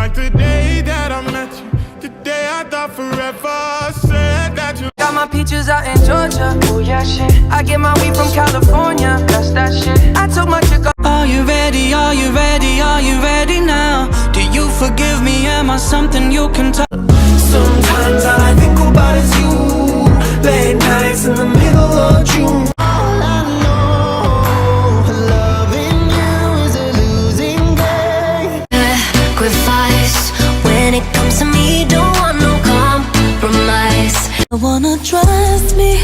like the day that I met you, the day I thought forever. Said that you got my peaches out in Georgia. Oh yeah, shit. I get my weed from California. That's that shit. I took my chick. Are you ready? Are you ready? Are you ready now? Do you forgive me? Am I something you can talk? Sometimes all I think about is you. Late nights in the middle of June. All I know, loving you is a losing game. Sacrifice when it comes to me, don't want no compromise. I wanna trust me.